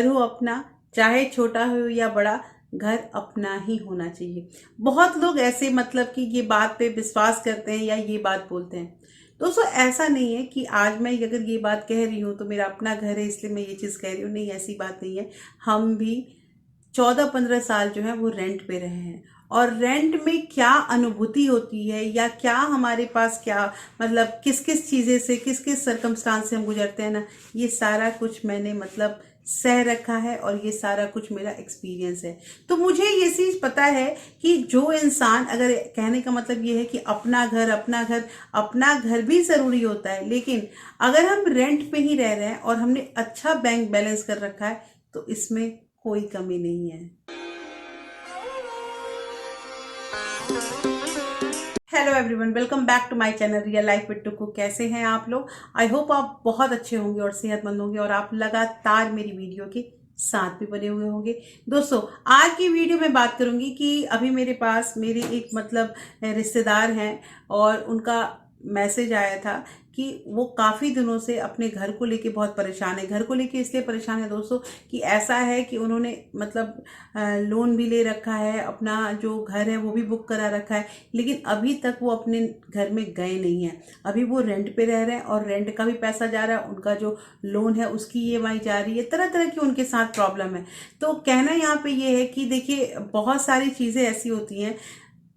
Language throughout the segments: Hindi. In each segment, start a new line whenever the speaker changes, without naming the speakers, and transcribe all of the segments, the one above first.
घर हो अपना, चाहे छोटा हो या बड़ा, घर अपना ही होना चाहिए। बहुत लोग ऐसे मतलब कि ये बात पे विश्वास करते हैं या ये बात बोलते हैं। दोस्तों ऐसा नहीं है कि आज मैं अगर ये बात कह रही हूँ तो मेरा अपना घर है इसलिए मैं ये चीज़ कह रही हूँ, नहीं ऐसी बात नहीं है। हम भी 14-15 साल जो है वो रेंट पे रहे हैं, और रेंट में क्या अनुभूति होती है या क्या हमारे पास क्या मतलब किस किस चीज़ें से किस किस सरकमस्टांस से हम गुजरते हैं ना, ये सारा कुछ मैंने मतलब सह रखा है और ये सारा कुछ मेरा एक्सपीरियंस है। तो मुझे ये चीज़ पता है कि जो इंसान, अगर कहने का मतलब ये है कि अपना घर भी ज़रूरी होता है, लेकिन अगर हम रेंट पे ही रह रहे हैं और हमने अच्छा बैंक बैलेंस कर रखा है तो इसमें कोई कमी नहीं है। Hello everyone, welcome back to my channel real life with Tuku. कैसे हैं आप लोग? आई होप आप बहुत अच्छे होंगे और सेहतमंद होंगे और आप लगातार मेरी वीडियो के साथ भी बने हुए होंगे। दोस्तों आज की वीडियो में बात करूंगी कि अभी मेरे पास मेरे एक मतलब रिश्तेदार हैं और उनका मैसेज आया था कि वो काफ़ी दिनों से अपने घर को लेके बहुत परेशान है। घर को लेके इसलिए परेशान है दोस्तों कि ऐसा है कि उन्होंने मतलब लोन भी ले रखा है, अपना जो घर है वो भी बुक करा रखा है, लेकिन अभी तक वो अपने घर में गए नहीं हैं। अभी वो रेंट पे रह रहे हैं और रेंट का भी पैसा जा रहा है, उनका जो लोन है उसकी ईएमआई जा रही है, तरह तरह की उनके साथ प्रॉब्लम है। तो कहना यहाँ पे ये है कि देखिए बहुत सारी चीज़ें ऐसी होती हैं।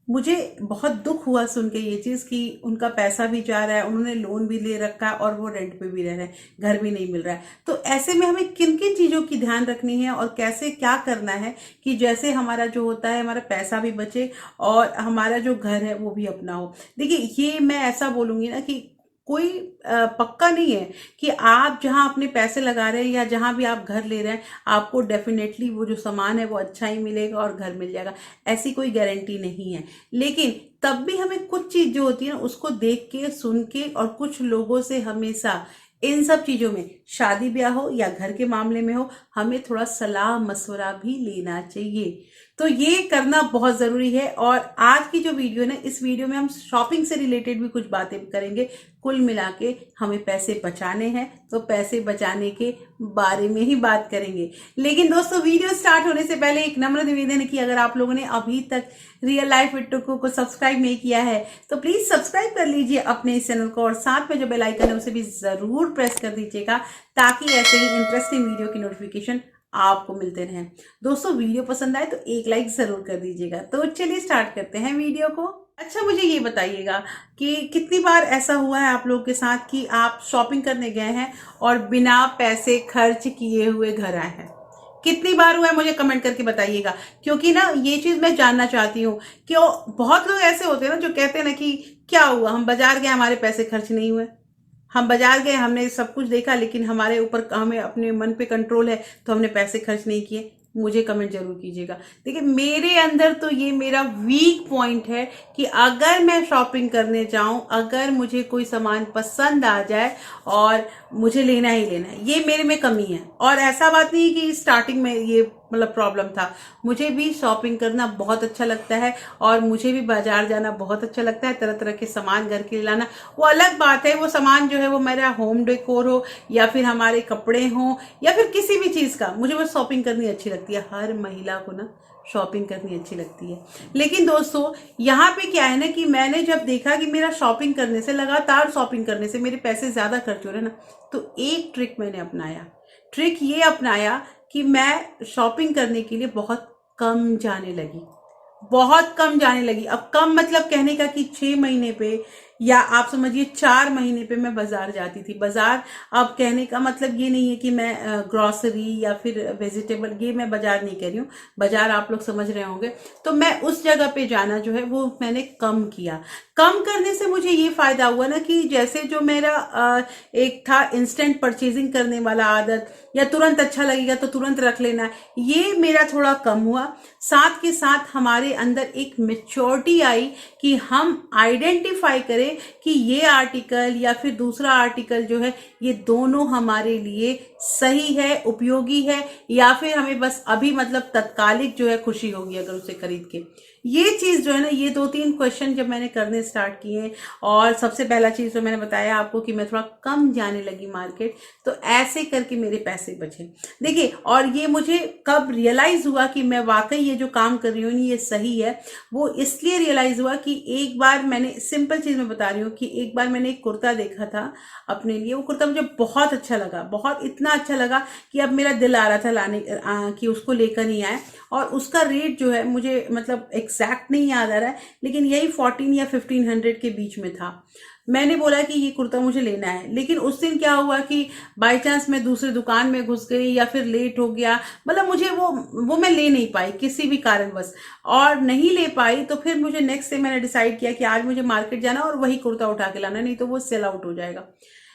मुझे बहुत दुख हुआ सुन के ये चीज़ कि उनका पैसा भी जा रहा है, उन्होंने लोन भी ले रखा है और वो रेंट पे भी रह रहे हैं, घर भी नहीं मिल रहा है। तो ऐसे में हमें किन किन चीज़ों की ध्यान रखनी है और कैसे क्या करना है कि जैसे हमारा जो होता है हमारा पैसा भी बचे और हमारा जो घर है वो भी अपना हो। देखिए ये मैं ऐसा बोलूँगी ना कि कोई पक्का नहीं है कि आप जहां अपने पैसे लगा रहे हैं या जहां भी आप घर ले रहे हैं आपको डेफिनेटली वो जो सामान है वो अच्छा ही मिलेगा और घर मिल जाएगा, ऐसी कोई गारंटी नहीं है। लेकिन तब भी हमें कुछ चीज जो होती है ना उसको देख के सुन के, और कुछ लोगों से हमेशा इन सब चीजों में, शादी ब्याह हो या घर के मामले में हो, हमें थोड़ा सलाह मशवरा भी लेना चाहिए। तो ये करना बहुत जरूरी है। और आज की जो वीडियो है ना, इस वीडियो में हम शॉपिंग से रिलेटेड भी कुछ बातें करेंगे। कुल मिला के हमें पैसे बचाने हैं तो पैसे बचाने के बारे में ही बात करेंगे। लेकिन दोस्तों वीडियो स्टार्ट होने से पहले एक नम्र निवेदन है कि अगर आप लोगों ने अभी तक रियल लाइफ विद टुकू को सब्सक्राइब नहीं किया है तो प्लीज सब्सक्राइब कर लीजिए अपने इस चैनल को, और साथ में जो बेल आइकन है उसे भी जरूर प्रेस कर दीजिएगा ताकि ऐसे ही इंटरेस्टिंग वीडियो की नोटिफिकेशन आपको मिलते रहें। दोस्तों वीडियो पसंद आए तो एक लाइक जरूर कर दीजिएगा। तो चलिए स्टार्ट करते हैं वीडियो को। अच्छा मुझे ये बताइएगा कि कितनी बार ऐसा हुआ है आप लोगों के साथ कि आप शॉपिंग करने गए हैं और बिना पैसे खर्च किए हुए घर आए हैं? कितनी बार हुआ है मुझे कमेंट करके बताइएगा, क्योंकि ना ये चीज मैं जानना चाहती हूँ। क्यों बहुत लोग ऐसे होते हैं ना जो कहते हैं ना कि क्या हुआ, हम बाजार गए हमारे पैसे खर्च नहीं हुए। हम बाजार गए, हमने सब कुछ देखा, लेकिन हमारे ऊपर हमें अपने मन पे कंट्रोल है तो हमने पैसे खर्च नहीं किए। मुझे कमेंट जरूर कीजिएगा। देखिए मेरे अंदर तो ये मेरा वीक पॉइंट है कि अगर मैं शॉपिंग करने जाऊं, अगर मुझे कोई सामान पसंद आ जाए और मुझे लेना ही लेना है, ये मेरे में कमी है। और ऐसा बात नहीं है कि स्टार्टिंग में ये मतलब प्रॉब्लम था। मुझे भी शॉपिंग करना बहुत अच्छा लगता है और मुझे भी बाजार जाना बहुत अच्छा लगता है, तरह तरह के सामान घर के लिए लाना। वो अलग बात है, वो सामान जो है वो मेरा होम डेकोर हो या फिर हमारे कपड़े हो या फिर किसी भी चीज का, मुझे वो शॉपिंग करनी अच्छी लगती है। हर महिला को ना शॉपिंग करनी अच्छी लगती है। लेकिन दोस्तों यहाँ पे क्या है ना कि मैंने जब देखा कि मेरा शॉपिंग करने से, लगातार शॉपिंग करने से मेरे पैसे ज्यादा खर्च हो रहे हैं ना, तो एक ट्रिक मैंने अपनाया। ट्रिक ये अपनाया कि मैं शॉपिंग करने के लिए बहुत कम जाने लगी, बहुत कम जाने लगी। अब कम मतलब कहने का कि 6 महीने पे या आप समझिए 4 महीने पे मैं बाजार जाती थी। बाजार अब कहने का मतलब ये नहीं है कि मैं ग्रोसरी या फिर वेजिटेबल, ये मैं बाजार नहीं कह रही हूँ, बाजार आप लोग समझ रहे होंगे। तो मैं उस जगह पे जाना जो है वो मैंने कम किया। कम करने से मुझे ये फायदा हुआ ना कि जैसे जो मेरा एक था इंस्टेंट परचेजिंग करने वाला आदत, या तुरंत अच्छा लगेगा तो तुरंत रख लेना, ये मेरा थोड़ा कम हुआ। साथ के साथ हमारे अंदर एक मेच्योरिटी आई कि हम आइडेंटिफाई करें कि ये आर्टिकल या फिर दूसरा आर्टिकल जो है ये दोनों हमारे लिए सही है, उपयोगी है, या फिर हमें बस अभी मतलब तत्कालिक जो है खुशी होगी अगर उसे खरीद के। ये चीज जो है ना, ये 2-3 क्वेश्चन जब मैंने करने स्टार्ट किए, और सबसे पहला चीज तो मैंने बताया आपको कि मैं थोड़ा कम जाने लगी मार्केट, तो ऐसे करके मेरे पैसे बचे। देखिए, और ये मुझे कब रियलाइज हुआ कि मैं वाकई ये जो काम कर रही हूँ ये सही है, वो इसलिए रियलाइज हुआ कि एक बार मैंने, सिंपल चीज मैं बता रही हूँ, कि एक बार मैंने एक कुर्ता देखा था अपने लिए। वो कुर्ता मुझे बहुत अच्छा लगा, बहुत, इतना अच्छा लगा कि अब मेरा दिल आ रहा था लाने कि उसको लेकर ही आए। और उसका रेट जो है मुझे मतलब एग्जैक्ट नहीं याद आ रहा है, लेकिन यही 14 या 1500 के बीच में था। मैंने बोला कि ये कुर्ता मुझे लेना है, लेकिन उस दिन क्या हुआ कि बाय चांस मैं दूसरी दुकान में घुस गई, या फिर लेट हो गया, मतलब मुझे वो मैं ले नहीं पाई किसी भी कारणवश, और नहीं ले पाई। तो फिर मुझे नेक्स्ट डे मैंने डिसाइड किया कि आज मुझे मार्केट जाना और वही कुर्ता उठा के लाना, नहीं तो वो सेल आउट हो जाएगा।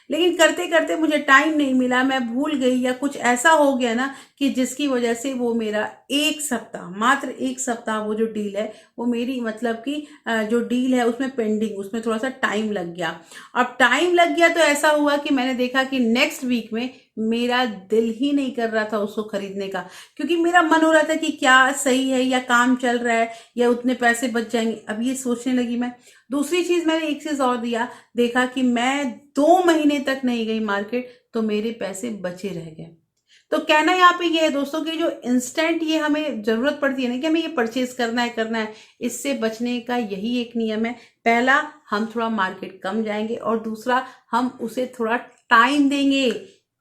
लेकिन करते करते मुझे टाइम नहीं मिला, मैं भूल गई, या कुछ ऐसा हो गया ना कि जिसकी वजह से वो मेरा 1 सप्ताह, मात्र 1 सप्ताह, वो जो डील है वो मेरी मतलब कि जो डील है उसमें पेंडिंग, उसमें थोड़ा सा टाइम लग गया। अब टाइम लग गया तो ऐसा हुआ कि मैंने देखा कि नेक्स्ट वीक में मेरा दिल ही नहीं कर रहा था उसको खरीदने का, क्योंकि मेरा मन हो रहा था कि क्या सही है, या काम चल रहा है, या उतने पैसे बच जाएंगे। अब ये सोचने लगी मैं। दूसरी चीज, मैंने एक चीज और देखा कि मैं 2 महीने तक नहीं गई मार्केट, तो मेरे पैसे बचे रह गए। तो कहना यहाँ पे ये है दोस्तों कि जो इंस्टेंट ये हमें जरूरत पड़ती है ना, कि हमें ये परचेज करना है, इससे बचने का यही एक नियम है। पहला, हम थोड़ा मार्केट कम जाएंगे, और दूसरा, हम उसे थोड़ा टाइम देंगे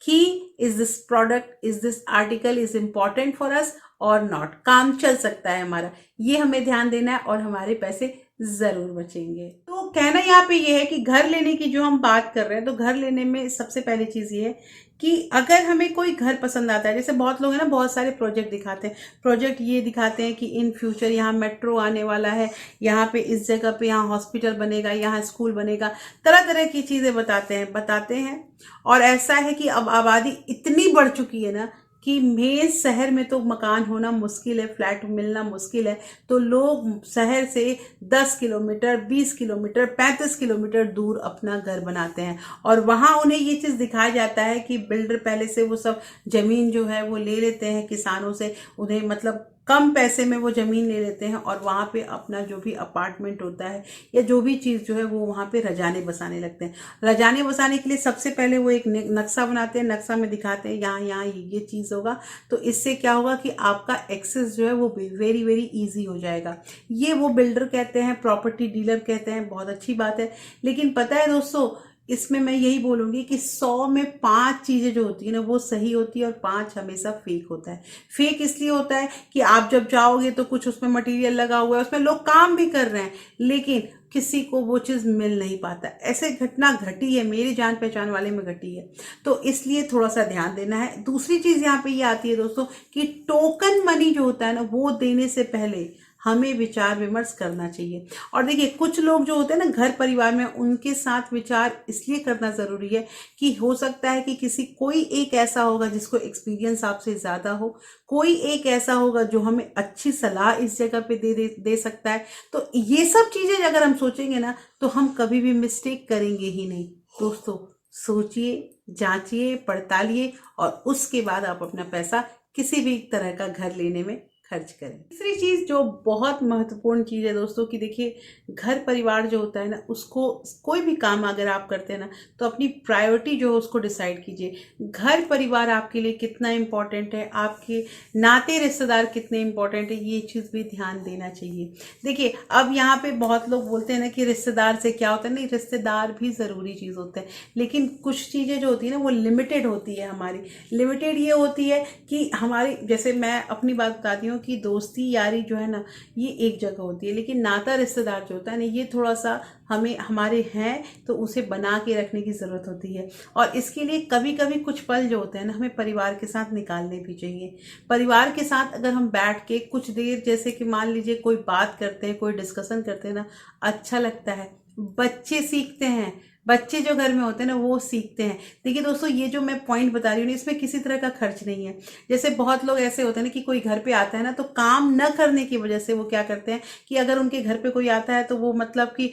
कि is this product, is this article is important for us और नॉट, काम चल सकता है हमारा, ये हमें ध्यान देना है, और हमारे पैसे जरूर बचेंगे। तो कहना यहाँ पे ये है कि घर लेने की जो हम बात कर रहे हैं, तो घर लेने में सबसे पहली चीज ये है कि अगर हमें कोई घर पसंद आता है, जैसे बहुत लोग हैं ना, बहुत सारे प्रोजेक्ट दिखाते हैं, प्रोजेक्ट ये दिखाते हैं कि इन फ्यूचर यहाँ मेट्रो आने वाला है, यहाँ पे इस जगह पे यहाँ हॉस्पिटल बनेगा, यहाँ स्कूल बनेगा, तरह तरह की चीजें बताते हैं। और ऐसा है कि अब आबादी इतनी बढ़ चुकी है ना कि मेन शहर में तो मकान होना मुश्किल है, फ्लैट मिलना मुश्किल है, तो लोग शहर से 10 किलोमीटर, 20 किलोमीटर, 35 किलोमीटर दूर अपना घर बनाते हैं, और वहां उन्हें ये चीज दिखाया जाता है कि बिल्डर पहले से वो सब जमीन जो है वो ले लेते हैं किसानों से, उन्हें मतलब कम पैसे में वो जमीन ले लेते हैं, और वहां पे अपना जो भी अपार्टमेंट होता है या जो भी चीज जो है वो वहां पे रजाने बसाने लगते हैं। रजाने बसाने के लिए सबसे पहले वो एक नक्शा बनाते हैं, नक्शा में दिखाते हैं यहाँ यहाँ ये चीज होगा, तो इससे क्या होगा कि आपका एक्सेस जो है वो वेरी वेरी इजी हो जाएगा। ये वो बिल्डर कहते हैं, प्रॉपर्टी डीलर कहते हैं, बहुत अच्छी बात है। लेकिन पता है दोस्तों, इसमें मैं यही बोलूंगी कि 100 में 5 चीजें जो होती है ना वो सही होती है, और 5 हमेशा फेक होता है। फेक इसलिए होता है कि आप जब जाओगे तो कुछ उसमें मटेरियल लगा हुआ है, उसमें लोग काम भी कर रहे हैं, लेकिन किसी को वो चीज मिल नहीं पाता। ऐसे घटना घटी है, मेरी जान पहचान वाले में घटी है, तो इसलिए थोड़ा सा ध्यान देना है। दूसरी चीज यहाँ पे ये आती है दोस्तों कि टोकन मनी जो होता है ना, वो देने से पहले हमें विचार विमर्श करना चाहिए। और देखिए, कुछ लोग जो होते हैं ना घर परिवार में, उनके साथ विचार इसलिए करना जरूरी है कि हो सकता है कि कोई एक ऐसा होगा जिसको एक्सपीरियंस आपसे ज्यादा हो, कोई एक ऐसा होगा जो हमें अच्छी सलाह इस जगह पे दे सकता है। तो ये सब चीजें अगर हम सोचेंगे ना, तो हम कभी भी मिस्टेक करेंगे ही नहीं। दोस्तों, सोचिए, जांचिए, पड़तालिए, और उसके बाद आप अपना पैसा किसी भी तरह का घर लेने में खर्च करें। तीसरी चीज जो बहुत महत्वपूर्ण चीज है दोस्तों, कि देखिए, घर परिवार जो होता है ना, उसको कोई भी काम अगर आप करते हैं ना, तो अपनी प्रायोरिटी जो है उसको डिसाइड कीजिए। घर परिवार आपके लिए कितना इंपॉर्टेंट है, आपके नाते रिश्तेदार कितने इंपॉर्टेंट है, ये चीज भी ध्यान देना चाहिए। देखिए, अब यहाँ पे बहुत लोग बोलते हैं ना कि रिश्तेदार से क्या होता है, नहीं, रिश्तेदार भी जरूरी चीज होते हैं, लेकिन कुछ चीजें जो होती है ना वो लिमिटेड होती है। हमारी लिमिटेड ये होती है कि हमारी, जैसे मैं अपनी बात बताती हूँ कि दोस्ती यारी जो है ना, ये एक जगह होती है, लेकिन नाता रिश्तेदार जो होता है ना, ये थोड़ा सा हमें, हमारे हैं तो उसे बना के रखने की जरूरत होती है। और इसके लिए कभी कभी कुछ पल जो होते हैं ना, हमें परिवार के साथ निकालने भी चाहिए। परिवार के साथ अगर हम बैठ के कुछ देर, जैसे कि मान लीजिए कोई बात करते हैं, कोई डिस्कशन करते हैं ना, अच्छा लगता है, बच्चे सीखते हैं, बच्चे जो घर में होते हैं ना वो सीखते हैं। देखिए दोस्तों, ये जो मैं पॉइंट बता रही हूँ, इसमें किसी तरह का खर्च नहीं है। जैसे बहुत लोग ऐसे होते हैं ना कि कोई घर पे आता है ना, तो काम न करने की वजह से वो क्या करते हैं कि अगर उनके घर पे कोई आता है तो वो मतलब कि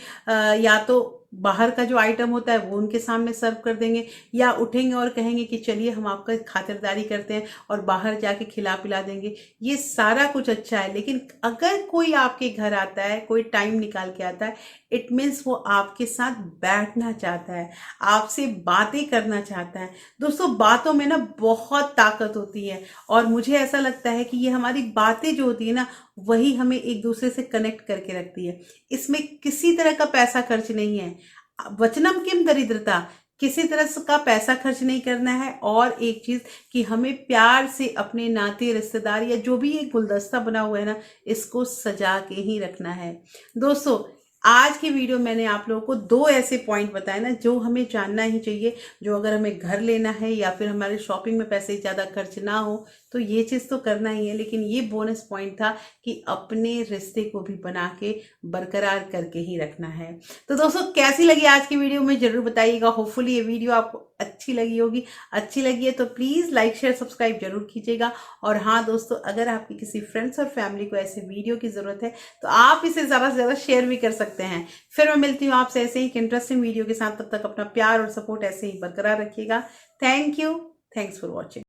या तो बाहर का जो आइटम होता है वो उनके सामने सर्व कर देंगे, या उठेंगे और कहेंगे कि चलिए हम आपका खातिरदारी करते हैं और बाहर जाके खिला पिला देंगे। ये सारा कुछ अच्छा है, लेकिन अगर कोई आपके घर आता है, कोई टाइम निकाल के आता है, इट मीन्स वो आपके साथ बैठना चाहता है, आपसे बातें करना चाहता है। दोस्तों, बातों में ना बहुत ताकत होती है, और मुझे ऐसा लगता है कि ये हमारी बातें जो होती है ना, वही हमें एक दूसरे से कनेक्ट करके रखती है। इसमें किसी तरह का पैसा खर्च नहीं है। वचनम किम दरिद्रता, किसी तरह का पैसा खर्च नहीं करना है। और एक चीज कि हमें प्यार से अपने नाते रिश्तेदार या जो भी एक गुलदस्ता बना हुआ है ना, इसको सजा के ही रखना है। दोस्तों, आज की वीडियो मैंने आप लोगों को 2 ऐसे पॉइंट बताए ना, जो हमें जानना ही चाहिए। जो अगर हमें घर लेना है या फिर हमारे शॉपिंग में पैसे ज़्यादा खर्च ना हो, तो ये चीज़ तो करना ही है। लेकिन ये बोनस पॉइंट था कि अपने रिश्ते को भी बना के बरकरार करके ही रखना है। तो दोस्तों, कैसी लगी आज की वीडियो में ज़रूर बताइएगा। होपफुली ये वीडियो आपको अच्छी लगी होगी। अच्छी लगी है तो प्लीज़ लाइक शेयर सब्सक्राइब जरूर कीजिएगा। और हाँ दोस्तों, अगर आपकी किसी फ्रेंड्स और फैमिली को ऐसे वीडियो की ज़रूरत है, तो आप इसे ज़्यादा से ज़्यादा शेयर भी कर सकते हैं। फिर मैं मिलती हूँ आपसे ऐसे ही एक इंटरेस्टिंग वीडियो के साथ। तब तक अपना प्यार और सपोर्ट ऐसे ही बरकरार रखिएगा। Thank you. Thanks for watching.